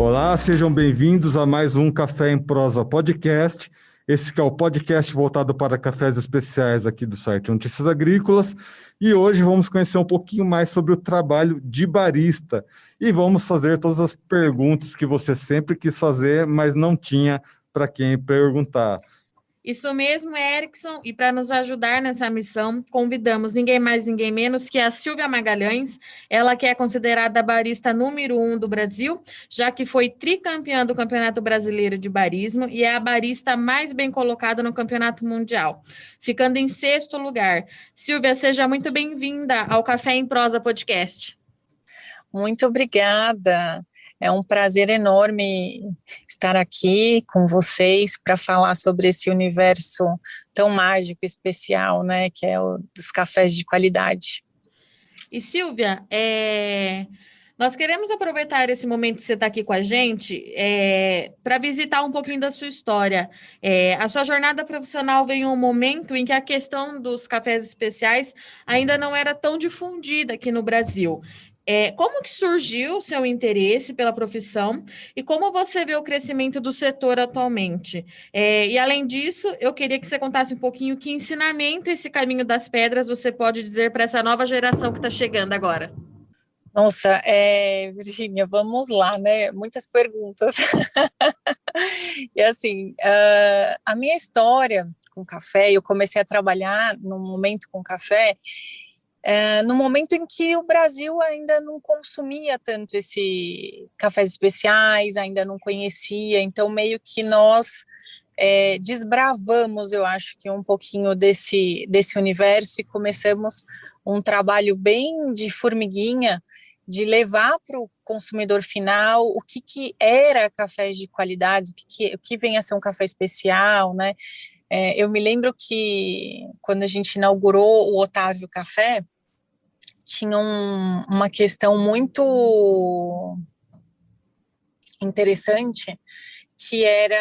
Olá, sejam bem-vindos a mais um Café em Prosa Podcast. Esse que é o podcast voltado para cafés especiais aqui do site Notícias Agrícolas. E hoje vamos conhecer um pouquinho mais sobre o trabalho de barista. E vamos fazer todas as perguntas que você sempre quis fazer, mas não tinha para quem perguntar. Isso mesmo, Erickson, e para nos ajudar nessa missão, convidamos ninguém mais, ninguém menos que a Silvia Magalhães, ela que é considerada a barista número 1 do Brasil, já que foi tricampeã do Campeonato Brasileiro de Barismo e é a barista mais bem colocada no Campeonato Mundial, ficando em 6º lugar. Silvia, seja muito bem-vinda ao Café em Prosa Podcast. Muito obrigada. É um prazer enorme estar aqui com vocês para falar sobre esse universo tão mágico e especial, né, que é o dos cafés de qualidade. E Silvia, nós queremos aproveitar esse momento que você está aqui com a gente para visitar um pouquinho da sua história. A sua jornada profissional veio em um momento em que a questão dos cafés especiais ainda não era tão difundida aqui no Brasil. Como que surgiu o seu interesse pela profissão e como você vê o crescimento do setor atualmente? E além disso, eu queria que você contasse um pouquinho que ensinamento esse caminho das pedras você pode dizer para essa nova geração que está chegando agora. Nossa, Virgínia, vamos lá, né? Muitas perguntas. E assim, a minha história com café, eu comecei a trabalhar no momento com café, no momento em que o Brasil ainda não consumia tanto esse cafés especiais, ainda não conhecia, então meio que nós desbravamos, eu acho que um pouquinho desse universo e começamos um trabalho bem de formiguinha, de levar para o consumidor final o que era café de qualidade, o que vem a ser um café especial, né? Eu me lembro que quando a gente inaugurou o Otávio Café, tinha uma questão muito interessante, que era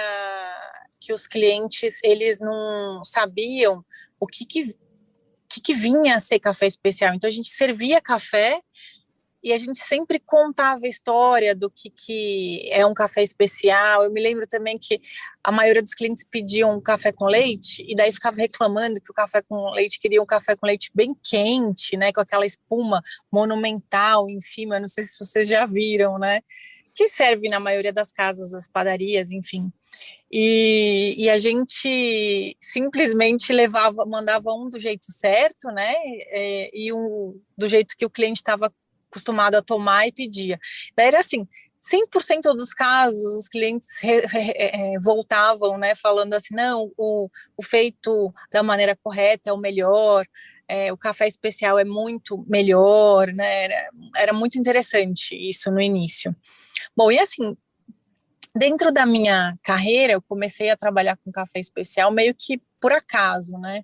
que os clientes, eles não sabiam o que vinha a ser café especial. Então, a gente servia café e a gente sempre contava a história do que é um café especial. Eu me lembro também que a maioria dos clientes pediam café com leite e daí ficava reclamando que o café com leite queria um café com leite bem quente, né, com aquela espuma monumental em cima. Eu não sei se vocês já viram, né, que serve na maioria das casas, das padarias, enfim. E a gente simplesmente mandava um do jeito certo, né, e do jeito que o cliente estava acostumado a tomar e pedia. Daí era assim, 100% dos casos, os clientes voltavam, né, falando assim, não, o feito da maneira correta é o melhor, o café especial é muito melhor, né, era muito interessante isso no início. Bom, e assim, dentro da minha carreira, eu comecei a trabalhar com café especial meio que por acaso, né,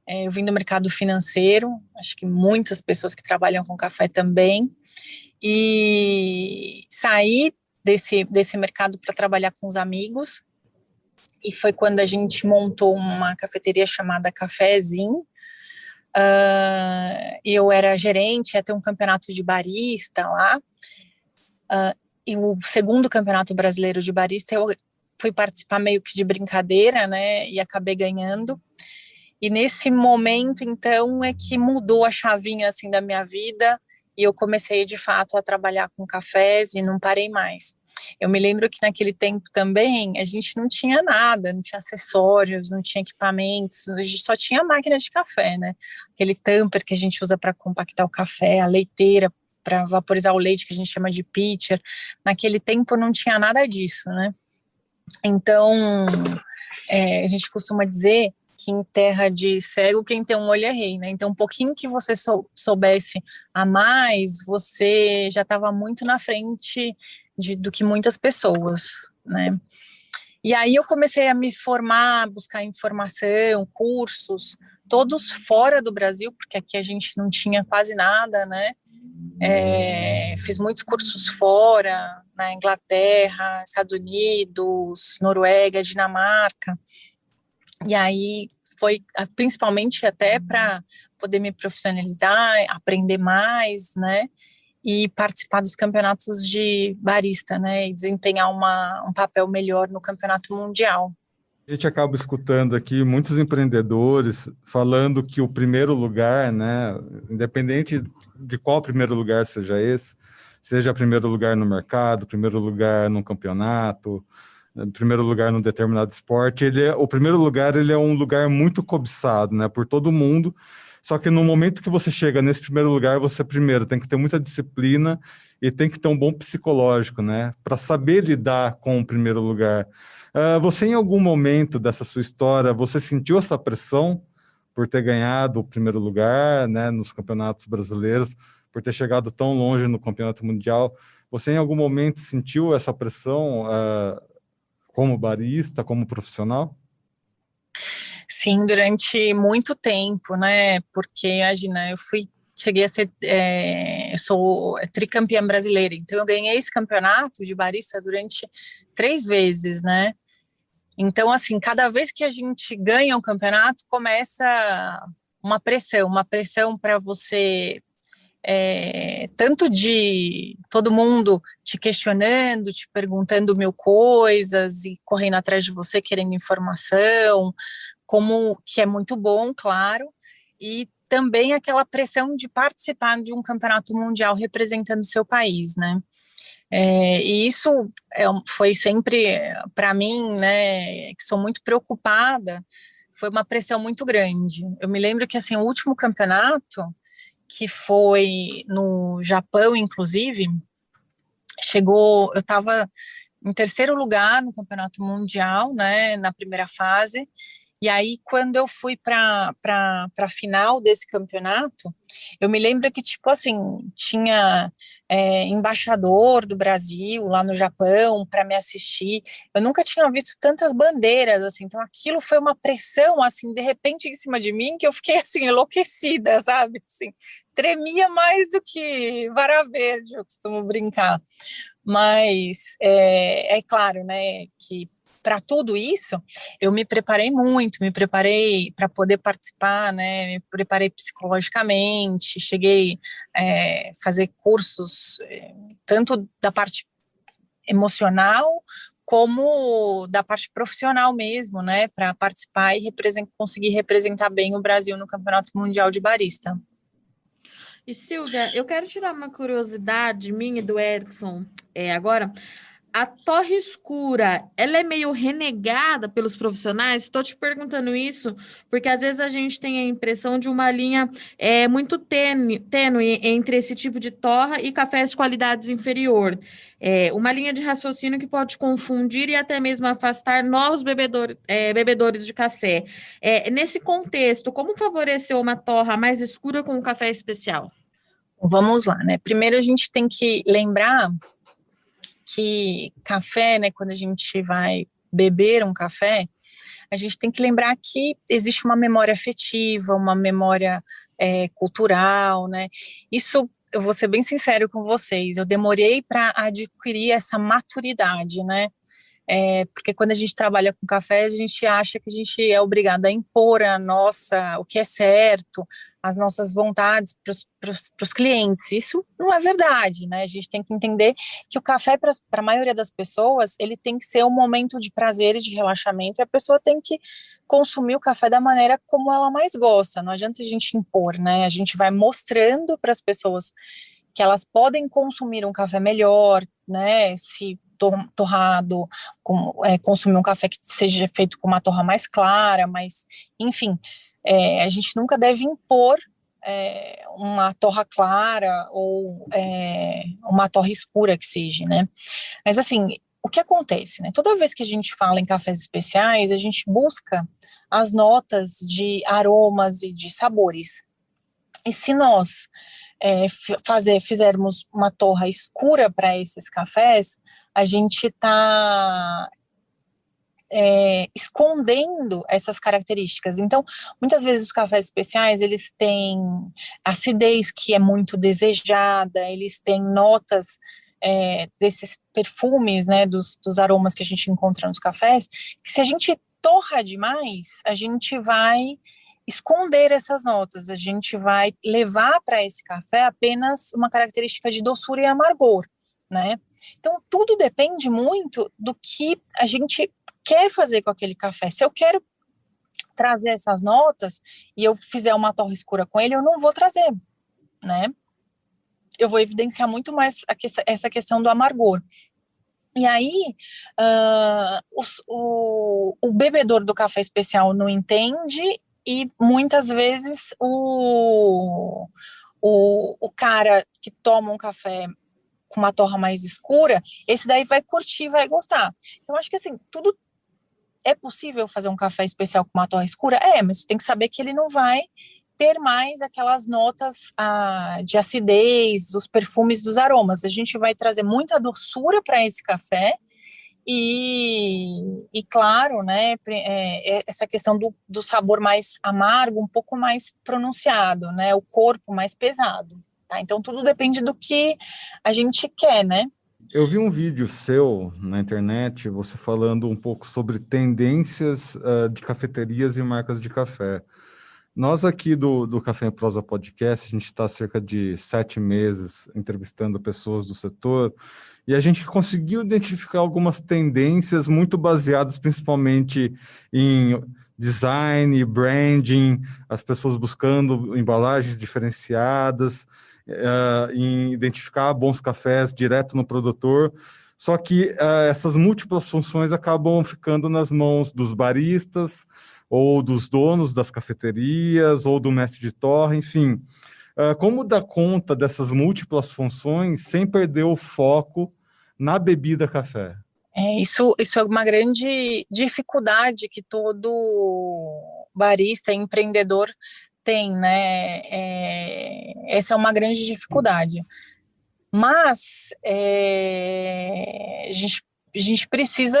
eu vim do mercado financeiro, acho que muitas pessoas que trabalham com café também, e saí desse mercado para trabalhar com os amigos, e foi quando a gente montou uma cafeteria chamada Cafézinho. Eu era gerente, ia ter um campeonato de barista lá, e o segundo campeonato brasileiro de barista eu fui participar meio que de brincadeira, né, e acabei ganhando. E nesse momento, então, é que mudou a chavinha, assim, da minha vida e eu comecei, de fato, a trabalhar com cafés e não parei mais. Eu me lembro que naquele tempo também a gente não tinha nada, não tinha acessórios, não tinha equipamentos, a gente só tinha máquina de café, né? Aquele tamper que a gente usa para compactar o café, a leiteira para vaporizar o leite, que a gente chama de pitcher. Naquele tempo não tinha nada disso, né? Então, a gente costuma dizer que em terra de cego, quem tem um olho é rei, né? Então, um pouquinho que você soubesse a mais, você já estava muito na frente do que muitas pessoas, né? E aí eu comecei a me formar, buscar informação, cursos, todos fora do Brasil, porque aqui a gente não tinha quase nada, né? Fiz muitos cursos fora, na Inglaterra, Estados Unidos, Noruega, Dinamarca. E aí foi principalmente até para poder me profissionalizar, aprender mais, né? e participar dos campeonatos de barista, né, e desempenhar um papel melhor no campeonato mundial. A gente acaba escutando aqui muitos empreendedores falando que o primeiro lugar, né, independente de qual primeiro lugar seja esse, seja primeiro lugar no mercado, primeiro lugar num campeonato, primeiro lugar num determinado esporte, o primeiro lugar ele é um lugar muito cobiçado, né, por todo mundo. Só que no momento que você chega nesse primeiro lugar, você primeiro tem que ter muita disciplina e tem que ter um bom psicológico, né, para saber lidar com o primeiro lugar. Você, em algum momento dessa sua história, você sentiu essa pressão por ter ganhado o primeiro lugar, né, nos campeonatos brasileiros, por ter chegado tão longe no campeonato mundial? Você, em algum momento, sentiu essa pressão, como barista, como profissional? Sim, durante muito tempo, né? Porque, imagina, cheguei a ser, eu sou tricampeã brasileira, então eu ganhei esse campeonato de barista durante 3 vezes, né? Então, assim, cada vez que a gente ganha um campeonato, começa uma pressão para você, tanto de todo mundo te questionando, te perguntando mil coisas e correndo atrás de você, querendo informação, como que é muito bom, claro, e também aquela pressão de participar de um campeonato mundial representando o seu país, né? E isso foi sempre, para mim, né, que sou muito preocupada, foi uma pressão muito grande. Eu me lembro que, assim, o último campeonato, que foi no Japão, inclusive, eu estava em terceiro lugar no campeonato mundial, né, na primeira fase, e aí quando eu fui para a final desse campeonato, eu me lembro que, tipo assim, tinha embaixador do Brasil lá no Japão para me assistir. Eu nunca tinha visto tantas bandeiras, assim, então aquilo foi uma pressão, assim, de repente em cima de mim, que eu fiquei, assim, enlouquecida, sabe, assim, tremia mais do que vara verde, eu costumo brincar. Mas é claro, né, que para tudo isso eu me preparei muito, me preparei para poder participar, né, me preparei psicologicamente, cheguei a fazer cursos tanto da parte emocional como da parte profissional mesmo, né, para participar e conseguir representar bem o Brasil no Campeonato Mundial de Barista. E Silvia, eu quero tirar uma curiosidade minha e do Erickson agora. A torre escura, ela é meio renegada pelos profissionais? Estou te perguntando isso porque às vezes a gente tem a impressão de uma linha muito tênue entre esse tipo de torra e cafés de qualidades inferior. Uma linha de raciocínio que pode confundir e até mesmo afastar novos bebedores de café. Nesse contexto, como favorecer uma torra mais escura com um café especial? Vamos lá, né? Primeiro a gente tem que lembrar que café, né, quando a gente vai beber um café, a gente tem que lembrar que existe uma memória afetiva, uma memória cultural, né? Isso, eu vou ser bem sincero com vocês, eu demorei para adquirir essa maturidade, né? Porque quando a gente trabalha com café, a gente acha que a gente é obrigado a impor o que é certo, as nossas vontades para os clientes. Isso não é verdade, né? A gente tem que entender que o café, para a maioria das pessoas, ele tem que ser um momento de prazer e de relaxamento, e a pessoa tem que consumir o café da maneira como ela mais gosta. Não adianta a gente impor, né? A gente vai mostrando para as pessoas que elas podem consumir um café melhor, né? Se torrado, consumir um café que seja feito com uma torra mais clara, mas, enfim, a gente nunca deve impor uma torra clara ou uma torra escura que seja, né? Mas, assim, o que acontece, né? Toda vez que a gente fala em cafés especiais, a gente busca as notas de aromas e de sabores. E se nós fizermos uma torra escura para esses cafés, a gente está escondendo essas características. Então, muitas vezes os cafés especiais, eles têm acidez que é muito desejada, eles têm notas desses perfumes, né, dos aromas que a gente encontra nos cafés, que se a gente torra demais, a gente vai esconder essas notas, a gente vai levar para esse café apenas uma característica de doçura e amargor, né? Então, tudo depende muito do que a gente quer fazer com aquele café. Se eu quero trazer essas notas e eu fizer uma torra escura com ele, eu não vou trazer, né? Eu vou evidenciar muito mais essa questão do amargor. E aí, o bebedor do café especial não entende e muitas vezes o cara que toma um café com uma torra mais escura, esse daí vai curtir, vai gostar. Então, acho que assim, tudo é possível fazer um café especial com uma torra escura? Mas você tem que saber que ele não vai ter mais aquelas notas de acidez, os perfumes dos aromas. A gente vai trazer muita doçura para esse café e claro, né, essa questão do sabor mais amargo, um pouco mais pronunciado, né, o corpo mais pesado, tá? Então, tudo depende do que a gente quer, né? Eu vi um vídeo seu na internet, você falando um pouco sobre tendências de cafeterias e marcas de café. Nós aqui do Café em Prosa Podcast, a gente está há cerca de 7 meses entrevistando pessoas do setor e a gente conseguiu identificar algumas tendências muito baseadas principalmente em design, branding, as pessoas buscando embalagens diferenciadas, em identificar bons cafés direto no produtor. Só que essas múltiplas funções acabam ficando nas mãos dos baristas, ou dos donos das cafeterias, ou do mestre de torre, enfim. Como dar conta dessas múltiplas funções sem perder o foco na bebida café? Isso é uma grande dificuldade que todo barista, empreendedor tem, né? Essa é uma grande dificuldade. Mas a gente precisa,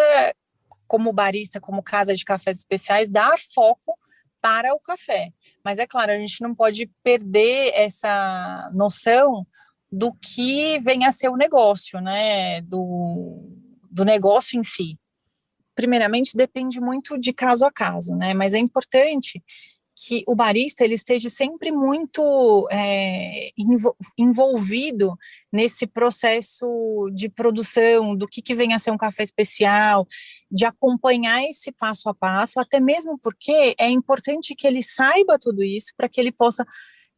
como barista, como casa de cafés especiais, dar foco para o café. Mas é claro, a gente não pode perder essa noção do que vem a ser o negócio, né? Do negócio em si. Primeiramente, depende muito de caso a caso, né? Mas é importante que o barista ele esteja sempre muito envolvido nesse processo de produção, do que vem a ser um café especial, de acompanhar esse passo a passo, até mesmo porque é importante que ele saiba tudo isso para que ele possa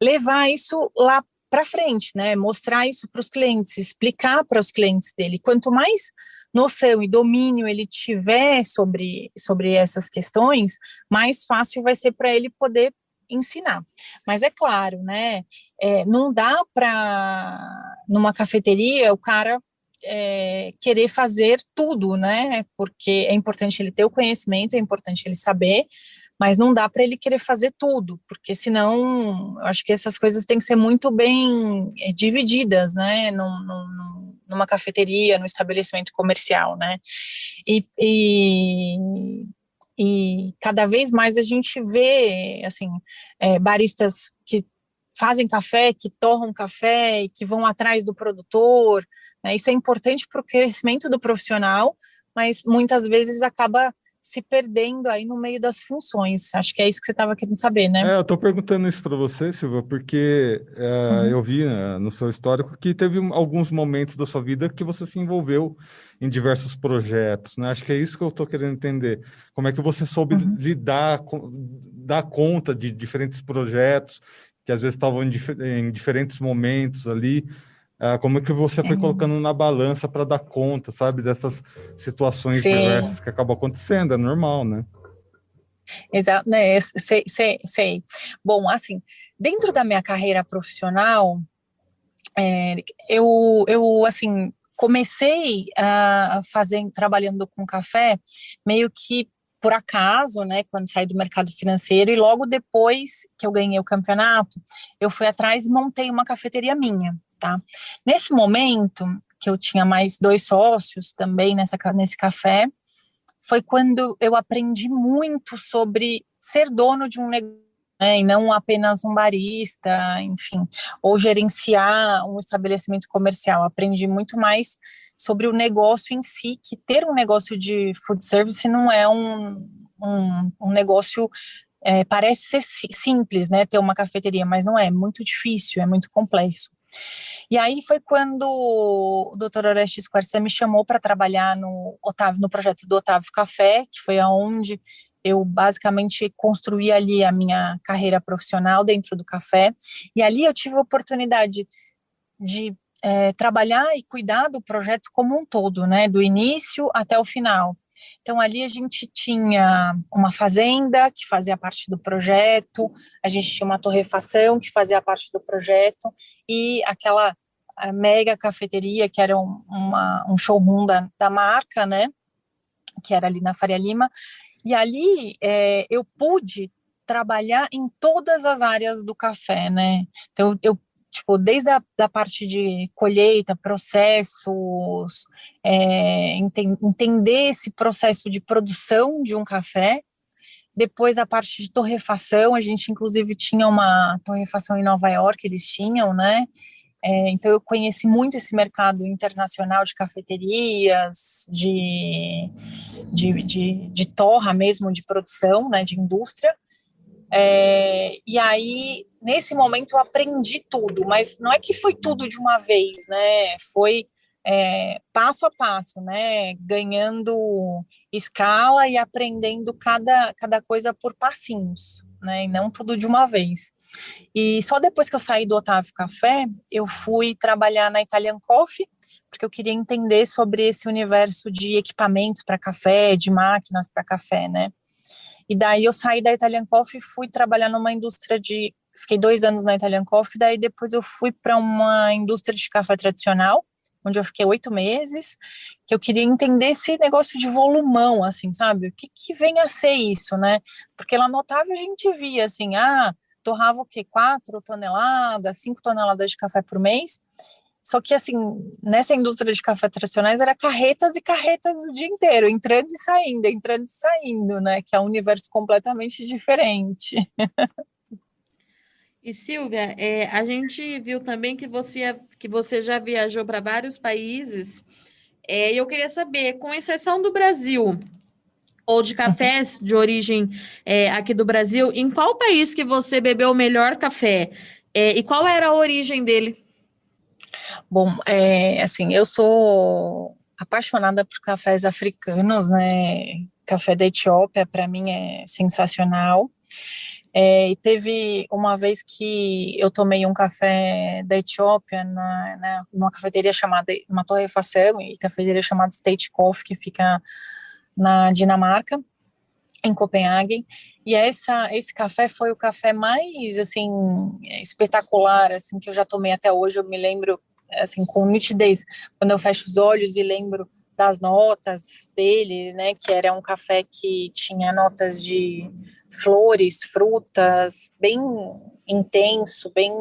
levar isso lá para frente, né? Mostrar isso para os clientes, explicar para os clientes dele. Quanto mais noção e domínio ele tiver sobre essas questões, mais fácil vai ser para ele poder ensinar. Mas é claro, né? Não dá para, numa cafeteria, o cara querer fazer tudo, né? Porque é importante ele ter o conhecimento, é importante ele saber, mas não dá para ele querer fazer tudo, porque senão, eu acho que essas coisas têm que ser muito bem divididas, né, numa cafeteria, no estabelecimento comercial, né, e cada vez mais a gente vê, assim, baristas que fazem café, que torram café, que vão atrás do produtor, né, isso é importante para o crescimento do profissional, mas muitas vezes acaba se perdendo aí no meio das funções. Acho que é isso que você estava querendo saber, né? Eu estou perguntando isso para você, Silvia, porque eu vi no seu histórico que teve alguns momentos da sua vida que você se envolveu em diversos projetos, né? Acho que é isso que eu estou querendo entender. Como é que você soube dar conta de diferentes projetos que às vezes estavam em diferentes momentos ali. Como é que você foi colocando na balança para dar conta, sabe, dessas situações diversas que acabam acontecendo, é normal, né? Exato, né? Sei. Bom, assim, dentro da minha carreira profissional, eu assim, comecei trabalhando com café meio que por acaso, né, quando saí do mercado financeiro, e logo depois que eu ganhei o campeonato, eu fui atrás e montei uma cafeteria minha, tá? Nesse momento, que eu tinha mais 2 sócios também nesse café, foi quando eu aprendi muito sobre ser dono de um negócio, né, e não apenas um barista, enfim, ou gerenciar um estabelecimento comercial. Aprendi muito mais sobre o negócio em si, que ter um negócio de food service não é um negócio parece ser simples, né, ter uma cafeteria, mas não é muito difícil, é muito complexo. E aí foi quando o Dr. Orestes Quercia me chamou para trabalhar no projeto do Otávio Café, que foi aonde eu basicamente construí ali a minha carreira profissional dentro do café, e ali eu tive a oportunidade de trabalhar e cuidar do projeto como um todo, né, do início até o final. Então, ali a gente tinha uma fazenda que fazia parte do projeto, a gente tinha uma torrefação que fazia parte do projeto, e aquela mega cafeteria, que era um showroom da marca, né, que era ali na Faria Lima, e ali eu pude trabalhar em todas as áreas do café, né, então eu tipo, desde da parte de colheita, processos, entender esse processo de produção de um café, depois a parte de torrefação, a gente inclusive tinha uma torrefação em Nova York, eles tinham, né, então eu conheci muito esse mercado internacional de cafeterias, de torra mesmo, de produção, né, de indústria. E aí, nesse momento, eu aprendi tudo, mas não é que foi tudo de uma vez, né? Foi passo a passo, né? Ganhando escala e aprendendo cada coisa por passinhos, né? E não tudo de uma vez. E só depois que eu saí do Otávio Café, eu fui trabalhar na Italian Coffee, porque eu queria entender sobre esse universo de equipamentos para café, de máquinas para café, né? E daí eu saí da Italian Coffee e fui trabalhar numa indústria fiquei 2 anos na Italian Coffee, daí depois eu fui para uma indústria de café tradicional, onde eu fiquei 8 meses, que eu queria entender esse negócio de volumão, assim, sabe? O que vem a ser isso, né? Porque lá no Otávio a gente via, assim, torrava o quê? 4 toneladas, 5 toneladas de café por mês. Só que, assim, nessa indústria de café tradicionais, era carretas e carretas o dia inteiro, entrando e saindo, né? Que é um universo completamente diferente. E Silvia, a gente viu também que você já viajou para vários países, e eu queria saber, com exceção do Brasil, ou de cafés de origem aqui do Brasil, em qual país que você bebeu o melhor café? E qual era a origem dele? Bom, assim, eu sou apaixonada por cafés africanos, né? Café da Etiópia, para mim, é sensacional. E teve uma vez que eu tomei um café da Etiópia numa cafeteria uma torrefação e cafeteria chamada State Coffee, que fica na Dinamarca, em Copenhague. E esse café foi o café mais, assim, espetacular, assim, que eu já tomei até hoje. Eu me lembro, assim, com nitidez, quando eu fecho os olhos e lembro das notas dele, né, que era um café que tinha notas de flores, frutas, bem intenso, bem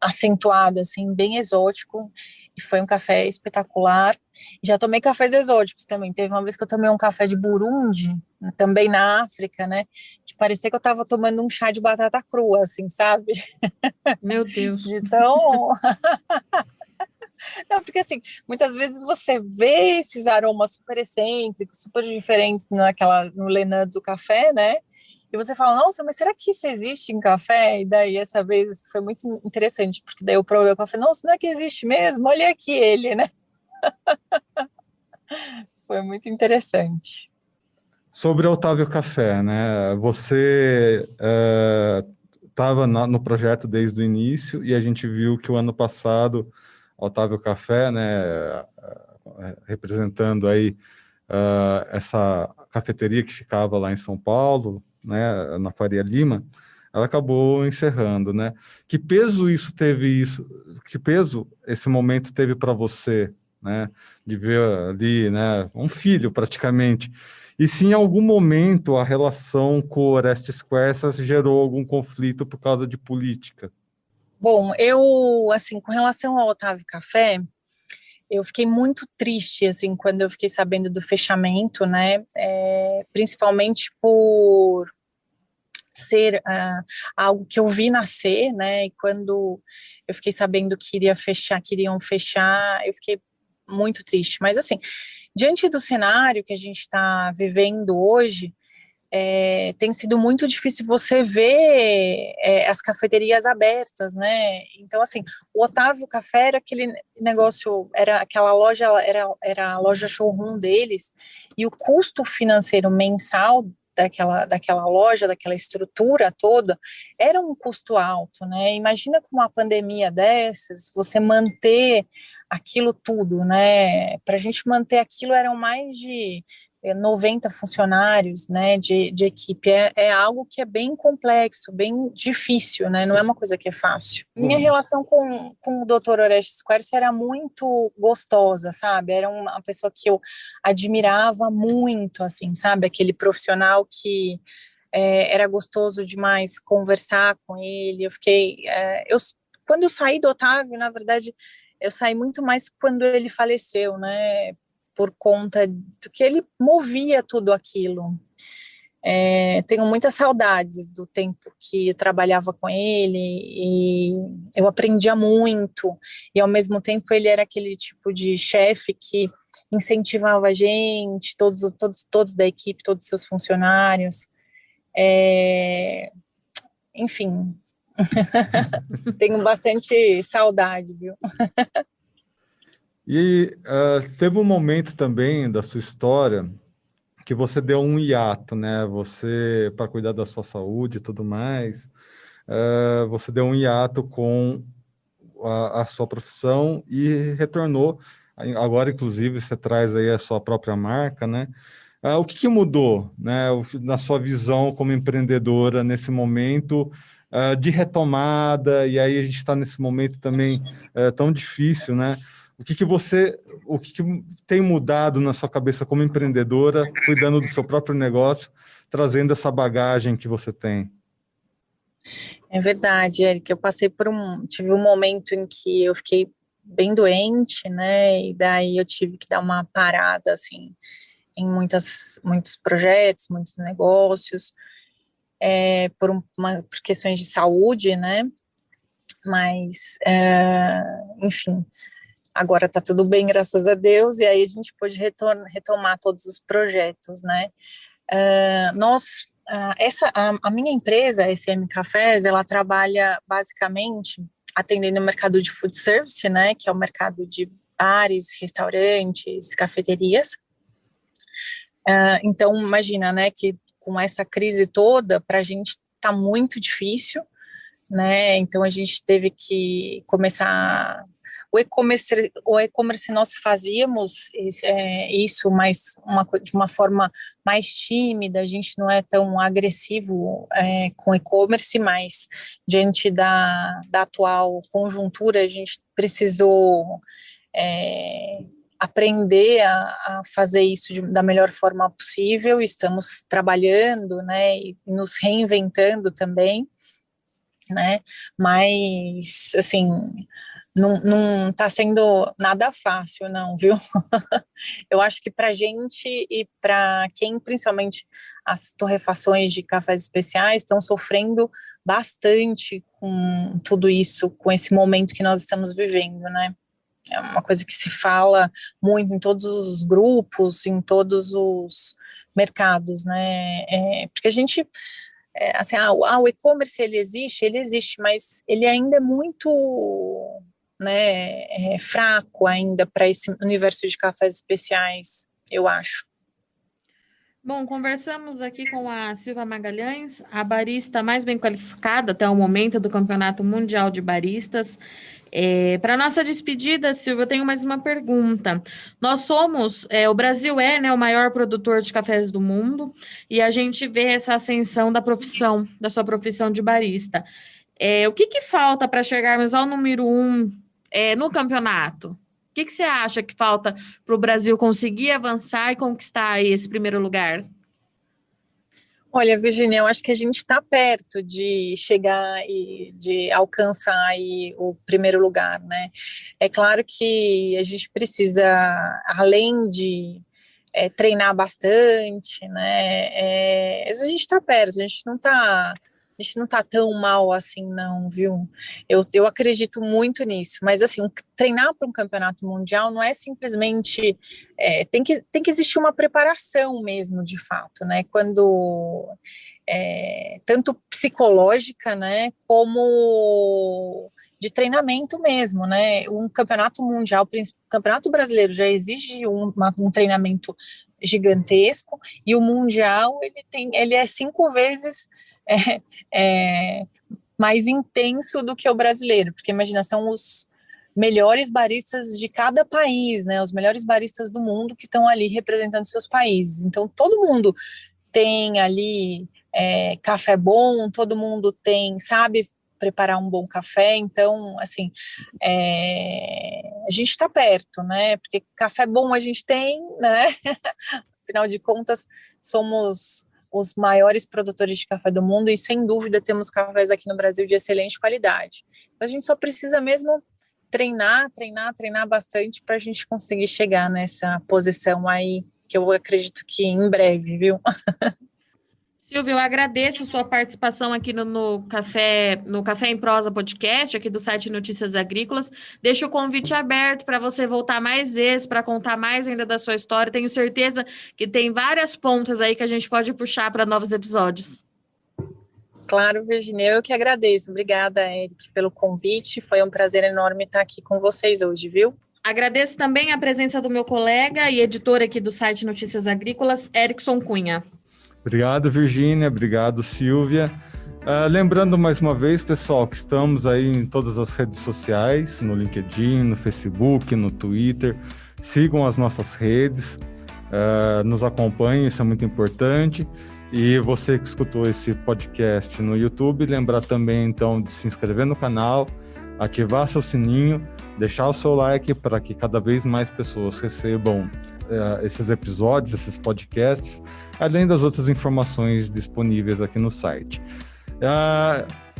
acentuado, assim, bem exótico, e foi um café espetacular. Já tomei cafés exóticos também, teve uma vez que eu tomei um café de Burundi, também na África, né, que parecia que eu estava tomando um chá de batata crua, assim, sabe? Meu Deus. Então... Não, porque assim, muitas vezes você vê esses aromas super excêntricos, super diferentes no Lenan do café, né? E você fala, nossa, mas será que isso existe em café? E daí, essa vez, foi muito interessante, porque daí eu provei o café, nossa, não é que existe mesmo? Olha aqui ele, né? Foi muito interessante. Sobre Otávio Café, né? Você estava no projeto desde o início e a gente viu que o ano passado, Otávio Café, né, representando aí essa cafeteria que ficava lá em São Paulo, né, na Faria Lima, ela acabou encerrando, né? Que peso isso teve isso? Que peso esse momento teve para você, né? De ver ali, né, um filho praticamente. E se em algum momento a relação com o Orestes Quercia gerou algum conflito por causa de política? Bom, eu, assim, com relação ao Otávio Café, eu fiquei muito triste, assim, quando eu fiquei sabendo do fechamento, né, principalmente por ser algo que eu vi nascer, né, e quando eu fiquei sabendo que queriam fechar, eu fiquei muito triste, mas assim, diante do cenário que a gente está vivendo hoje, tem sido muito difícil você ver as cafeterias abertas, né? Então, assim, o Otávio Café era aquele negócio, era aquela loja, era a loja showroom deles, e o custo financeiro mensal daquela loja, daquela estrutura toda, era um custo alto, né? Imagina com uma pandemia dessas, você manter aquilo tudo, né? Para a gente manter aquilo eram mais de 90 funcionários, né, de equipe, é algo que é bem complexo, bem difícil, né, não é uma coisa que é fácil. Minha relação com o Dr. Orestes Quercia era muito gostosa, sabe, era uma pessoa que eu admirava muito, assim, sabe, aquele profissional que era gostoso demais conversar com ele, quando eu saí do Otávio, na verdade, eu saí muito mais quando ele faleceu, né, por conta do que ele movia tudo aquilo. Tenho muitas saudades do tempo que eu trabalhava com ele e eu aprendia muito, e ao mesmo tempo ele era aquele tipo de chefe que incentivava a gente, todos da equipe, todos os seus funcionários. Enfim, tenho bastante saudade, viu? E teve um momento também da sua história que você deu um hiato, né? Você, para cuidar da sua saúde e tudo mais, você deu um hiato com a sua profissão e retornou. Agora, inclusive, você traz aí a sua própria marca, né? O que mudou, né, na sua visão como empreendedora nesse momento de retomada? E aí a gente está nesse momento também tão difícil, né? O que tem mudado na sua cabeça como empreendedora, cuidando do seu próprio negócio, trazendo essa bagagem que você tem? É verdade, Eric, tive um momento em que eu fiquei bem doente, né, e daí eu tive que dar uma parada, assim, em muitos projetos, muitos negócios, por questões de saúde, né, mas, enfim, agora tá tudo bem, graças a Deus, e aí a gente pôde retomar todos os projetos, né. A minha empresa, a SM Cafés, ela trabalha basicamente atendendo o mercado de food service, né, que é o mercado de bares, restaurantes, cafeterias. Então, imagina, né, que com essa crise toda, para a gente está muito difícil, né, então a gente teve que começar o e-commerce nós fazíamos isso, mas de uma forma mais tímida, a gente não é tão agressivo com e-commerce, mas diante da atual conjuntura, a gente precisou aprender a fazer isso da melhor forma possível, estamos trabalhando, né, e nos reinventando também, né, mas, assim, não está sendo nada fácil, não, viu? Eu acho que para a gente e para quem, principalmente as torrefações de cafés especiais, estão sofrendo bastante com tudo isso, com esse momento que nós estamos vivendo, né? É uma coisa que se fala muito em todos os grupos, em todos os mercados, né? Porque a gente assim, o e-commerce ele existe, mas ele ainda é muito, né, fraco ainda para esse universo de cafés especiais, eu acho. Bom, conversamos aqui com a Silvia Magalhães, a barista mais bem qualificada até o momento do Campeonato Mundial de Baristas. Para nossa despedida, Silvia, eu tenho mais uma pergunta. Nós somos, o Brasil né, o maior produtor de cafés do mundo, e a gente vê essa ascensão da sua profissão de barista. O que falta para chegarmos ao número 1 no campeonato? O que você acha que falta para o Brasil conseguir avançar e conquistar aí esse primeiro lugar? Olha, Virginia, eu acho que a gente está perto de chegar e de alcançar aí o primeiro lugar, né? É claro que a gente precisa, além de treinar bastante, né? A gente está perto, a gente não está a gente não tá tão mal assim, não, viu? Eu acredito muito nisso, mas assim, treinar para um campeonato mundial não é simplesmente, tem que existir uma preparação mesmo, de fato, né? Quando, tanto psicológica, né, como de treinamento mesmo, né? Um campeonato mundial, o campeonato brasileiro já exige um treinamento gigantesco, e o mundial ele é 5 vezes mais intenso do que o brasileiro, porque imagina, são os melhores baristas de cada país, né? Os melhores baristas do mundo que estão ali representando seus países. Então todo mundo tem ali café bom, todo mundo sabe preparar um bom café, então, assim, a gente está perto, né, porque café bom a gente tem, né, afinal de contas, somos os maiores produtores de café do mundo, e sem dúvida temos cafés aqui no Brasil de excelente qualidade. Então, a gente só precisa mesmo treinar bastante para a gente conseguir chegar nessa posição aí, que eu acredito que em breve, viu? Silvia, eu agradeço a sua participação aqui no Café em Prosa podcast, aqui do site Notícias Agrícolas. Deixo o convite aberto para você voltar mais vezes, para contar mais ainda da sua história. Tenho certeza que tem várias pontas aí que a gente pode puxar para novos episódios. Claro, Virginia, eu que agradeço. Obrigada, Eric, pelo convite. Foi um prazer enorme estar aqui com vocês hoje, viu? Agradeço também a presença do meu colega e editor aqui do site Notícias Agrícolas, Erickson Cunha. Obrigado, Virgínia. Obrigado, Silvia. Lembrando mais uma vez, pessoal, que estamos aí em todas as redes sociais, no LinkedIn, no Facebook, no Twitter. Sigam as nossas redes, nos acompanhem, isso é muito importante. E você que escutou esse podcast no YouTube, lembrar também, então, de se inscrever no canal, ativar seu sininho, deixar o seu like para que cada vez mais pessoas recebam esses episódios, esses podcasts, além das outras informações disponíveis aqui no site.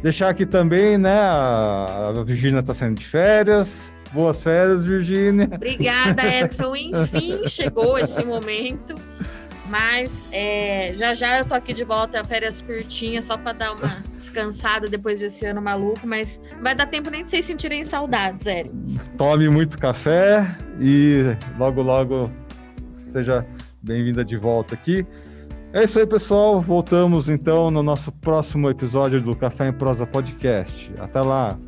Deixar aqui também, né, a Virgínia está saindo de férias. Boas férias, Virgínia. Obrigada, Edson. Enfim, chegou esse momento. Mas já eu tô aqui de volta, férias curtinhas, só para dar uma descansada depois desse ano maluco, mas não vai dar tempo nem de vocês sentirem saudades, Eric. Tome muito café e logo, logo seja bem-vinda de volta aqui. É isso aí, pessoal. Voltamos então no nosso próximo episódio do Café em Prosa Podcast. Até lá!